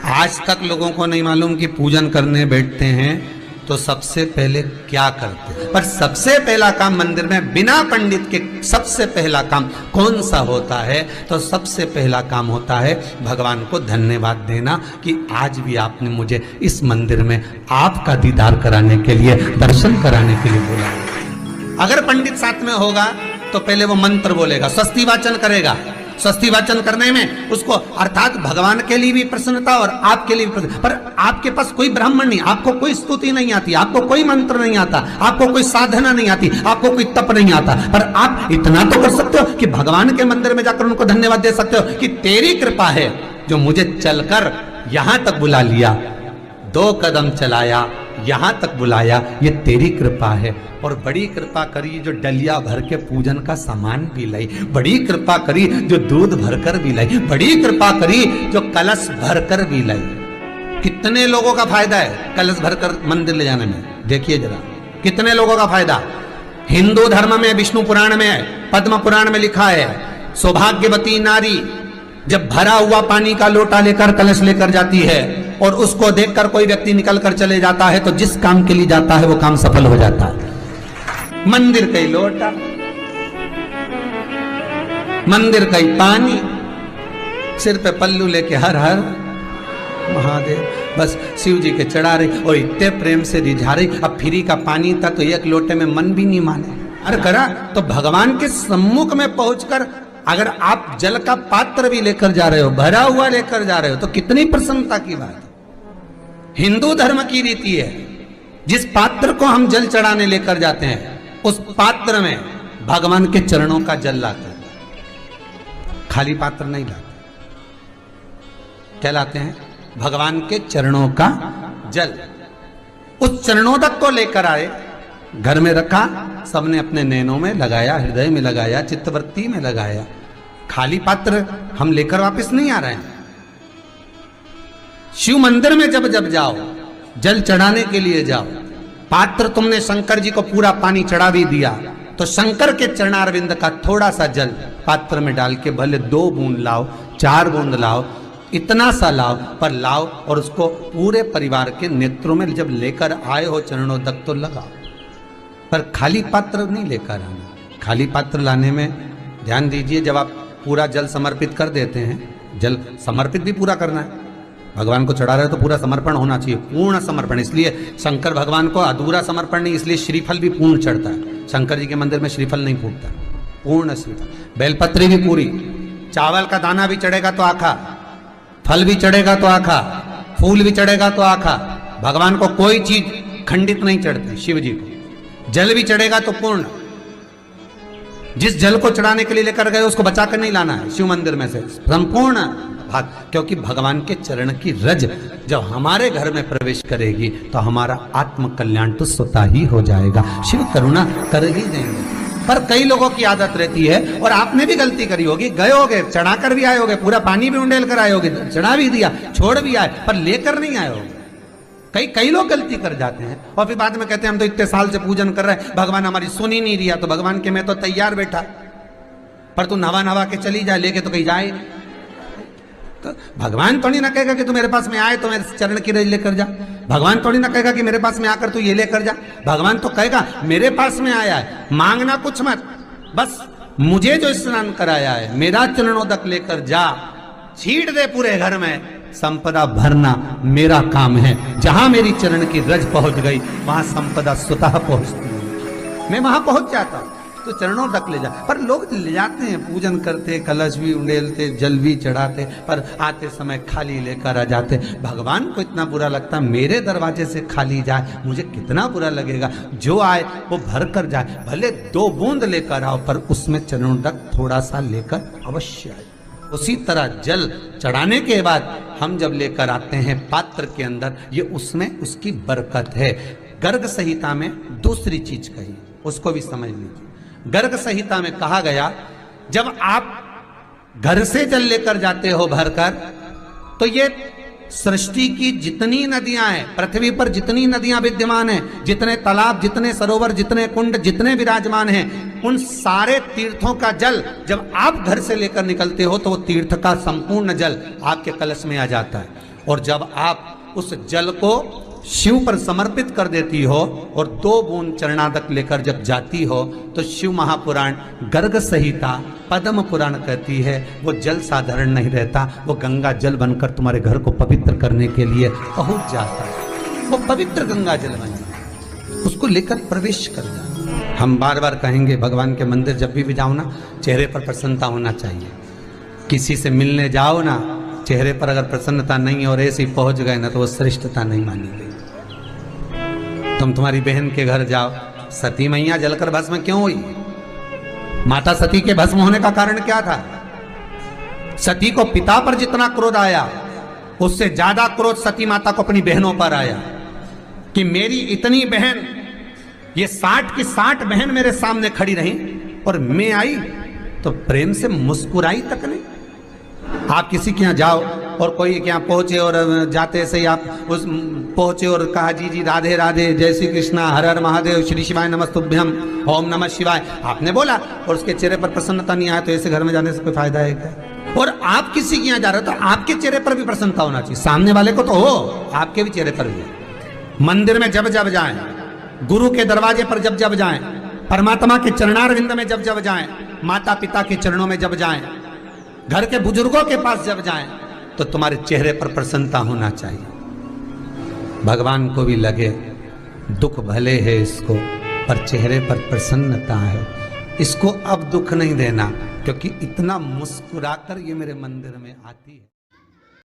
आज तक लोगों को नहीं मालूम कि पूजन करने बैठते हैं तो सबसे पहले क्या करते हैं। पर सबसे पहला काम मंदिर में बिना पंडित के सबसे पहला काम कौन सा होता है? तो सबसे पहला काम होता है भगवान को धन्यवाद देना कि आज भी आपने मुझे इस मंदिर में आपका दीदार कराने के लिए, दर्शन कराने के लिए बोला। अगर पंडित साथ में होगा तो पहले वो मंत्र बोलेगा, स्वस्ति वाचन करेगा। स्वस्ति वाचन करने में उसको अर्थात भगवान के लिए भी प्रसन्नता और आपके लिए भी प्रसन्नता। पर आपके पास कोई ब्राह्मण नहीं, आपको कोई स्तुति नहीं आती, आपको कोई मंत्र नहीं आता, आपको कोई साधना नहीं आती, आपको कोई तप नहीं आता, पर आप इतना तो कर सकते हो कि भगवान के मंदिर में जाकर उनको धन्यवाद दे सकते हो कि तेरी कृपा है जो मुझे चलकर यहां तक बुला लिया, 2 कदम चलाया, यहां तक बुलाया, ये तेरी कृपा है। और बड़ी कृपा करी जो डलिया भर के पूजन का सामान भी लाई, बड़ी कृपा करी जो दूध भरकर भी लाई, बड़ी कृपा करी जो कलश भरकर भी लाई। कितने लोगों का फायदा है कलश भरकर मंदिर ले जाने में? देखिए जरा कितने लोगों का फायदा। हिंदू धर्म में विष्णु पुराण में, पद्म पुराण में लिखा है, सौभाग्यवती नारी जब भरा हुआ पानी का लोटा लेकर कलश लेकर जाती है और उसको देखकर कोई व्यक्ति निकल कर चले जाता है तो जिस काम के लिए जाता है वो काम सफल हो जाता है। मंदिर का ही लोटा, मंदिर का ही पानी, सिर पे पल्लू लेके हर हर महादेव बस शिव जी के चढ़ा रही और इतने प्रेम से रिझा रही। अब फ्री का पानी था तो एक लोटे में मन भी नहीं माने। अरे करा तो भगवान के सम्मुख में पहुंचकर अगर आप जल का पात्र भी लेकर जा रहे हो, भरा हुआ लेकर जा रहे हो, तो कितनी प्रसन्नता की बात है। हिंदू धर्म की रीति है, जिस पात्र को हम जल चढ़ाने लेकर जाते हैं उस पात्र में भगवान के चरणों का जल लाते हैं, खाली पात्र नहीं लाते। क्या लाते हैं? भगवान के चरणों का जल। उस चरणोदक को लेकर आए, घर में रखा, सबने अपने नैनों में लगाया, हृदय में लगाया, चित्तवृत्ति में लगाया। खाली पात्र हम लेकर वापस नहीं आ रहे हैं। शिव मंदिर में जब जब जाओ, जल चढ़ाने के लिए जाओ, पात्र तुमने शंकर जी को पूरा पानी चढ़ा भी दिया तो शंकर के चरणारविंद का थोड़ा सा जल पात्र में डाल के भले 2 बूंद लाओ, 4 बूंद लाओ, इतना सा लाओ, पर लाओ और उसको पूरे परिवार के नेत्रों में जब लेकर आए हो चरणोदक तो लगाओ। पर खाली पात्र नहीं लेकर आना। खाली पात्र लाने में ध्यान दीजिए, जब आप पूरा जल समर्पित कर देते हैं, जल समर्पित भी पूरा करना है। भगवान को चढ़ा रहे हो तो पूरा समर्पण होना चाहिए, पूर्ण समर्पण। इसलिए शंकर भगवान को अधूरा समर्पण नहीं, इसलिए श्रीफल भी पूर्ण चढ़ता है। शंकर जी के मंदिर में श्रीफल नहीं फूटता, पूर्ण श्रीफल। बेलपत्री भी पूरी, चावल का दाना भी चढ़ेगा तो आखा, फल भी चढ़ेगा तो आखा, फूल भी चढ़ेगा तो आखा। भगवान को कोई चीज खंडित नहीं चढ़ती, शिव जी को जल भी चढ़ेगा तो पूर्ण। जिस जल को चढ़ाने के लिए लेकर गए उसको बचा कर नहीं लाना है शिव मंदिर में से, संपूर्ण भाग। क्योंकि भगवान के चरण की रज जब हमारे घर में प्रवेश करेगी तो हमारा आत्म कल्याण तो स्वतः ही हो जाएगा। शिव करुणा कर ही देंगे। पर कई लोगों की आदत रहती है, और आपने भी गलती करी होगी, गए होगे, चढ़ा कर भी आए होगे, पूरा पानी भी उंडेल कर आए होगे, चढ़ा भी दिया, छोड़ भी आए, पर लेकर नहीं आए होगे। कई लोग गलती कर जाते हैं और फिर बाद में कहते हैं हम तो इतने साल से पूजन कर रहे हैं, भगवान हमारी सुन ही नहीं दिया। तो भगवान के मैं तो तैयार बैठा, पर तू नवा के चली जाए, लेके तो कहीं जाए। तो भगवान थोड़ी ना कहेगा कि तू मेरे पास में आए तो मेरे चरण की रज लेकर जा। भगवान थोड़ी ना कहेगा कि मेरे पास में आकर तू ये लेकर जा। भगवान तो कहेगा मेरे पास में आया है, मांगना कुछ मत, बस मुझे जो स्नान कराया है मेरा चरणोदक लेकर जा, छीट दे पूरे घर में, संपदा भरना मेरा काम है। जहां मेरी चरण की रज पहुंच गई वहां संपदा स्वतः पहुंचती है, मैं वहां पहुंच जाता हूं। तो चरणों तक ले जा। पर लोग ले जाते हैं, पूजन करते, कलश भी उंडेलते, जल भी चढ़ाते, पर आते समय खाली लेकर आ जाते। भगवान को इतना बुरा लगता, मेरे दरवाजे से खाली जाए, मुझे कितना बुरा लगेगा। जो आए वो भर कर जाए, भले 2 बूंद लेकर आओ, पर उसमें चरणों तक थोड़ा सा लेकर अवश्य आए। उसी तरह जल चढ़ाने के बाद हम जब लेकर आते हैं पात्र के अंदर, ये उसमें उसकी बरकत है। गर्ग संहिता में दूसरी चीज कही, उसको भी समझ लीजिए। गर्ग संहिता में कहा गया, जब आप घर से जल लेकर जाते हो भरकर, तो ये सृष्टि की जितनी नदियां हैं, पृथ्वी पर जितनी नदियां विद्यमान हैं, जितने तालाब, जितने सरोवर, जितने कुंड, जितने विराजमान हैं, उन सारे तीर्थों का जल जब आप घर से लेकर निकलते हो तो वो तीर्थ का संपूर्ण जल आपके कलश में आ जाता है। और जब आप उस जल को शिव पर समर्पित कर देती हो और 2 बूंद चरणादक लेकर जब जाती हो तो शिव महापुराण गर्ग संहिता पद्म पुराण कहती है वो जल साधारण नहीं रहता, वो गंगा जल बनकर तुम्हारे घर को पवित्र करने के लिए पहुंच जाता है। वो पवित्र गंगा जल बन जाता, उसको लेकर प्रवेश कर जाता। हम बार बार कहेंगे भगवान के मंदिर जब भी जाओ ना, चेहरे पर प्रसन्नता होना चाहिए। किसी से मिलने जाओ ना, चेहरे पर अगर प्रसन्नता नहीं और ऐसे ही पहुंच गए ना तो वो श्रेष्ठता नहीं मानी गई। तुम तुम्हारी बहन के घर जाओ, सती मैया जलकर भस्म क्यों हुई? माता सती के भस्म होने का कारण क्या था? सती को पिता पर जितना क्रोध आया उससे ज्यादा क्रोध सती माता को अपनी बहनों पर आया कि मेरी इतनी बहन, ये 60 की 60 बहन मेरे सामने खड़ी रही और मैं आई तो प्रेम से मुस्कुराई तक नहीं। आप किसी के यहाँ जाओ और कोई के यहाँ पहुंचे और जाते से ही आप उस पहुंचे और कहा जी जी राधे राधे, जय श्री कृष्णा, हर हर महादेव, श्री शिवाय नमस्तुभ्यम, ओम नमः शिवाय आपने बोला और उसके चेहरे पर प्रसन्नता नहीं आया तो ऐसे घर में जाने से कोई फायदा है क्या? और आप किसी के यहाँ जा रहे हो तो आपके चेहरे पर भी प्रसन्नता होना चाहिए, सामने वाले को तो हो, आपके भी चेहरे पर भी। मंदिर में जब जब जाएं, गुरु के दरवाजे पर जब जब जाएं, परमात्मा के चरणारविंद में जब जब जाएं, माता पिता के चरणों में जब जाएं, घर के बुजुर्गों के पास जब जाएं तो तुम्हारे चेहरे पर प्रसन्नता होना चाहिए। भगवान को भी लगे दुख भले है इसको पर चेहरे पर प्रसन्नता है, इसको अब दुख नहीं देना क्योंकि इतना मुस्कुराकर ये मेरे मंदिर में आती है।